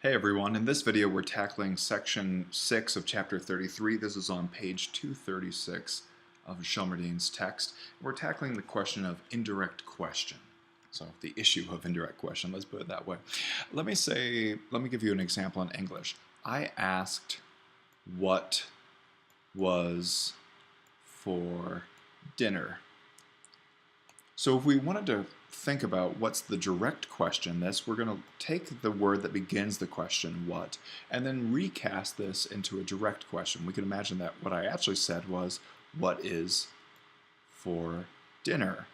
Hey everyone, in this video we're tackling section 6 of chapter 33. This is on page 236 of Shelmerdine's text. We're tackling the question of indirect question. So the issue of indirect question, let's put it that way. Let me give you an example in English. I asked what was for dinner. So if we wanted to think about what's the direct question, we're going to take the word that begins the question, what, and then recast this into a direct question. We can imagine that what I actually said was, what is for dinner?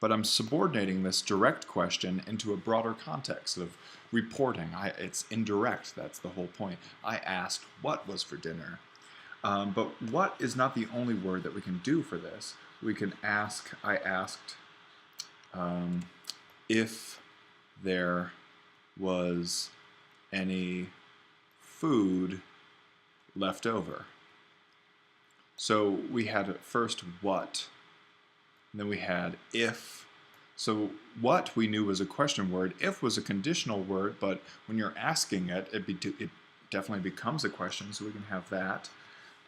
But I'm subordinating this direct question into a broader context of reporting. It's indirect, that's the whole point. I asked what was for dinner. But what is not the only word that we can do for this. We can ask, I asked if there was any food left over. So we had first what, and then we had if. So what we knew was a question word, if was a conditional word, but when you're asking it, it definitely becomes a question, so we can have that.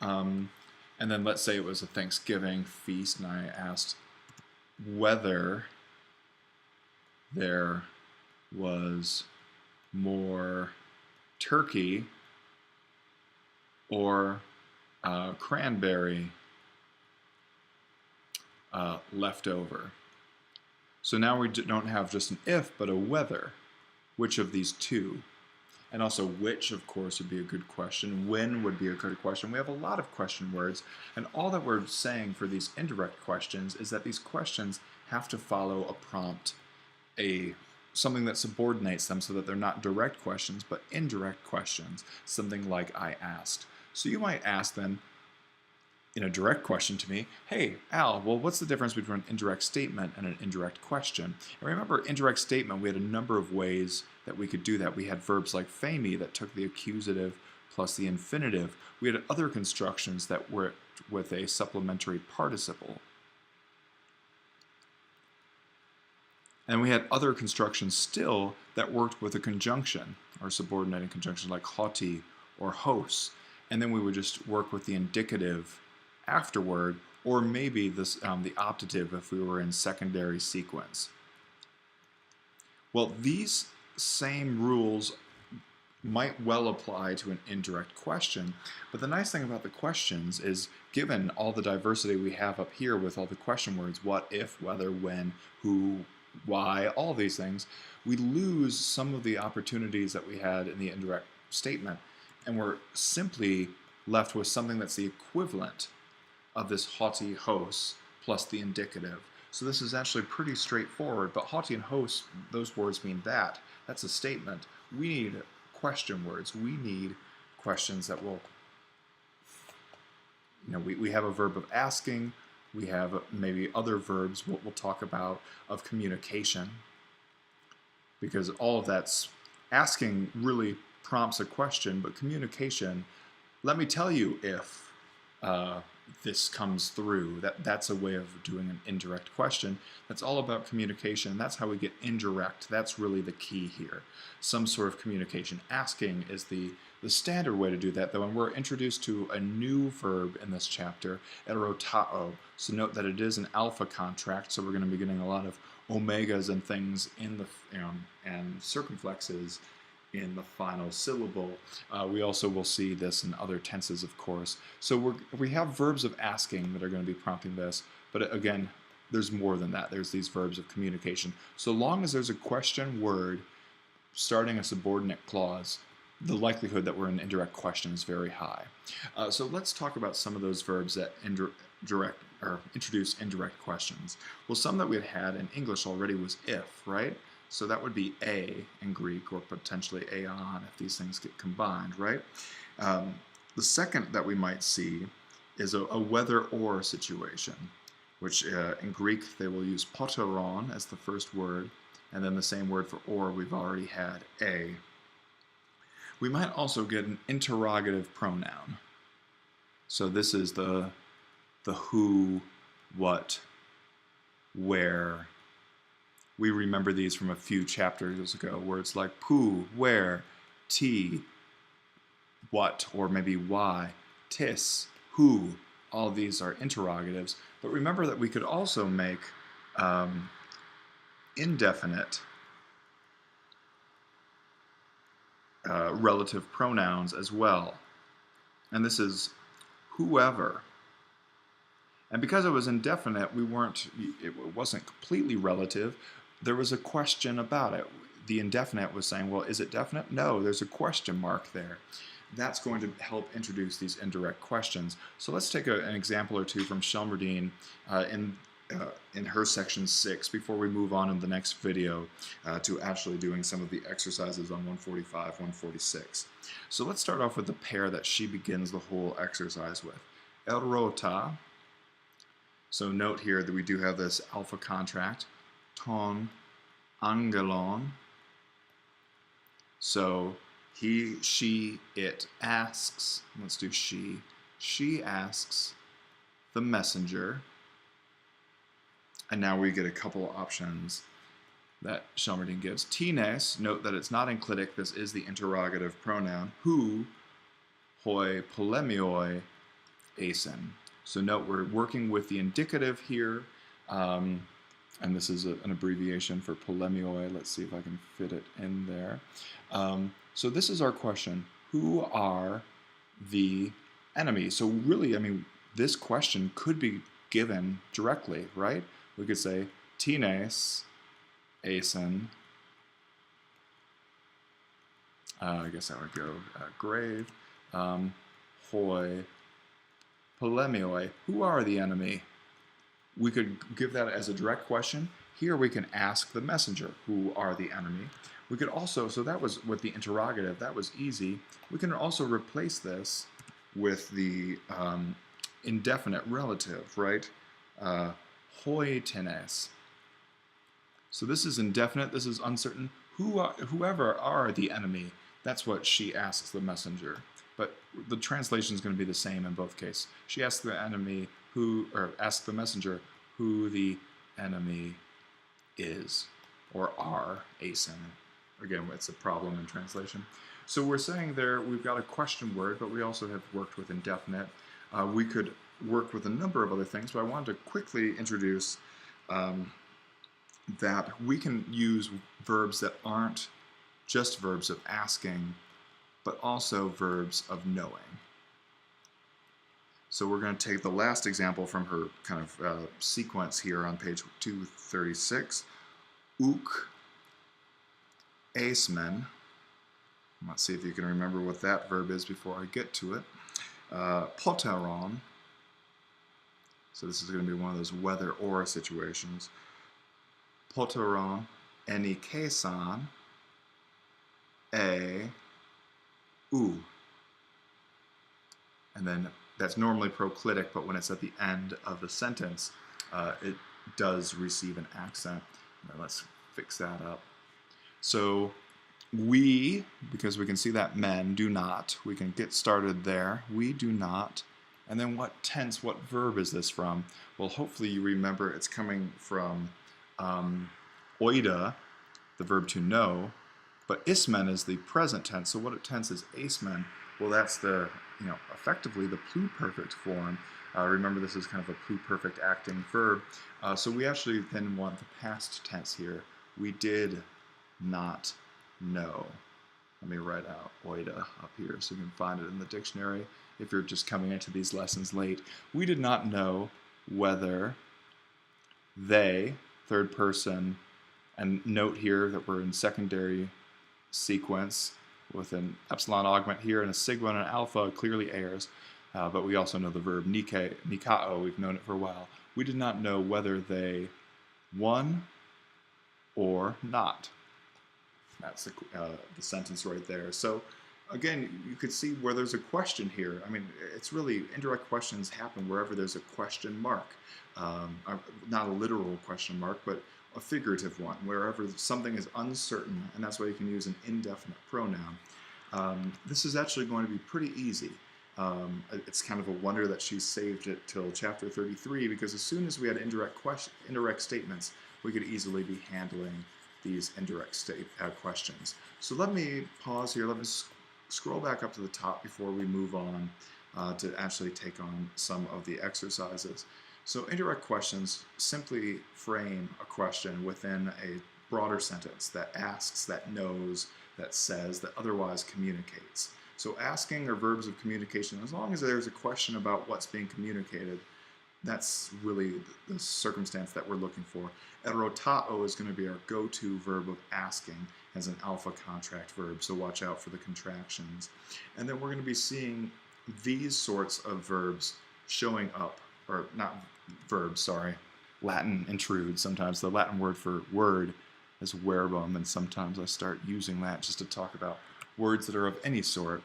And then let's say it was a Thanksgiving feast, and I asked whether there was more turkey or cranberry left over. So now we don't have just an if, but a whether. Which of these two? And also which, of course, would be a good question. When would be a good question. We have a lot of question words, and all that we're saying for these indirect questions is that these questions have to follow a prompt, something that subordinates them so that they're not direct questions, but indirect questions, something like I asked. So you might ask then, in a direct question to me, hey, Al, well, what's the difference between an indirect statement and an indirect question? And remember, indirect statement, we had a number of ways that we could do that. We had verbs like femi that took the accusative plus the infinitive. We had other constructions that were with a supplementary participle. And we had other constructions still that worked with a conjunction, or subordinating conjunction like haughty or hos. And then we would just work with the indicative afterward, or maybe this, the optative if we were in secondary sequence. Well, these same rules might well apply to an indirect question, but the nice thing about the questions is, given all the diversity we have up here with all the question words, what, if, whether, when, who, why, all these things, we lose some of the opportunities that we had in the indirect statement, and we're simply left with something that's the equivalent of this haughty hos plus the indicative. So this is actually pretty straightforward, but haughty and hos, those words mean that. That's a statement. We need question words. We need questions that will, we have a verb of asking, we have maybe other verbs, what we'll talk about, of communication, because all of that's asking really prompts a question, but communication, let me tell you if this comes through. That's a way of doing an indirect question. That's all about communication. That's how we get indirect. That's really the key here. Some sort of communication. Asking is the standard way to do that, though, and we're introduced to a new verb in this chapter, erotao. So note that it is an alpha contract, so we're going to be getting a lot of omegas and things in the and circumflexes in the final syllable. We also will see this in other tenses, of course. So we have verbs of asking that are going to be prompting this, but again, there's more than that. There's these verbs of communication. So long as there's a question word starting a subordinate clause, the likelihood that we're in indirect question is very high. So let's talk about some of those verbs that introduce indirect questions. Well, some that we had in English already was if, right? So that would be a in Greek, or potentially aeon if these things get combined, right? The second that we might see is a whether or situation, which in Greek they will use poteron as the first word, and then the same word for or we've already had, a. We might also get an interrogative pronoun. So this is the who, what, where. We remember these from a few chapters ago, where it's like who, where, T, what, or maybe why, tis, who. All these are interrogatives. But remember that we could also make indefinite relative pronouns as well. And this is whoever. And because it was indefinite, it wasn't completely relative. There was a question about it. The indefinite was saying, well, is it definite? No, there's a question mark there. That's going to help introduce these indirect questions. So let's take an example or two from Shelmerdine in her section 6 before we move on in the next video to actually doing some of the exercises on 145, 146. So let's start off with the pair that she begins the whole exercise with. Erota. So note here that we do have this alpha contract. Ton angelon. So he, she, it asks. Let's do she. She asks the messenger. And now we get a couple options that Shelmerdine gives. Tines, note that it's not enclitic, this is the interrogative pronoun. Who, hoi, polemioi, asen. So note we're working with the indicative here, and this is an abbreviation for polemioi. Let's see if I can fit it in there. So this is our question. Who are the enemies? So really, I mean, this question could be given directly, right? We could say, Tines, asen, I guess that would go grave, hoi, polemioi. Who are the enemy? We could give that as a direct question. Here we can ask the messenger, who are the enemy? We could also, so that was with the interrogative, that was easy. We can also replace this with the indefinite relative, right? Hoi tenes. So this is indefinite, this is uncertain. Whoever are the enemy, that's what she asks the messenger. But the translation is going to be the same in both cases. She asks the enemy asks the messenger who the enemy is, or are, asen. Again, it's a problem in translation. So we're saying there we've got a question word, but we also have worked with indefinite. We could work with a number of other things, but I wanted to quickly introduce that we can use verbs that aren't just verbs of asking, but also verbs of knowing. So we're going to take the last example from her kind of sequence here on page 236. Uk asmen. Let's see if you can remember what that verb is before I get to it. Poteron. So this is going to be one of those whether or situations. Poteron enikesan e u. And then that's normally proclitic, but when it's at the end of the sentence, it does receive an accent. Now let's fix that up. So we, because we can see that men do not, we can get started there. We do not. And then what tense, what verb is this from? Well, hopefully you remember it's coming from oida, the verb to know, but ismen is the present tense. So what tense is asmen? Well, that's the, effectively the pluperfect form. Remember, this is kind of a pluperfect acting verb. So we actually then want the past tense here. We did not know. Let me write out oida up here so you can find it in the dictionary if you're just coming into these lessons late. We did not know whether they, third person, and note here that we're in secondary sequence with an epsilon augment here and a sigma and an alpha clearly airs, but we also know the verb nikao, we've known it for a while. We did not know whether they won or not. That's the sentence right there. So again, you could see where there's a question here. I mean, it's really, indirect questions happen wherever there's a question mark. Not a literal question mark, but a figurative one, wherever something is uncertain, and that's why you can use an indefinite pronoun. This is actually going to be pretty easy. It's kind of a wonder that she saved it till chapter 33, because as soon as we had indirect statements, we could easily be handling these indirect state questions. So let me pause here. Let me scroll back up to the top before we move on to actually take on some of the exercises. So indirect questions simply frame a question within a broader sentence that asks, that knows, that says, that otherwise communicates. So asking are verbs of communication. As long as there's a question about what's being communicated, that's really the circumstance that we're looking for. Erotao is going to be our go-to verb of asking as an alpha contract verb, so watch out for the contractions. And then we're going to be seeing these sorts of verbs showing up, or not verbs, sorry, Latin intrude. Sometimes the Latin word for word is verbum, and sometimes I start using that just to talk about words that are of any sort.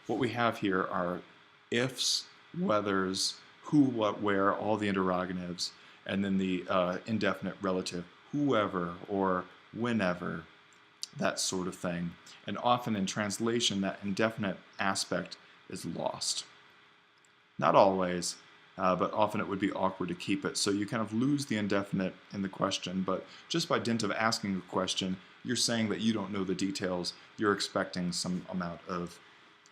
What we have here are ifs, whethers, who, what, where, all the interrogatives, and then the indefinite relative, whoever or whenever, that sort of thing. And often in translation, that indefinite aspect is lost. Not always, but often it would be awkward to keep it. So you kind of lose the indefinite in the question, but just by dint of asking a question, you're saying that you don't know the details. You're expecting some amount of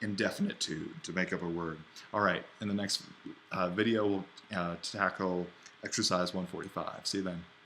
indefinitude to make up a word. All right, in the next video, we'll tackle exercise 145. See you then.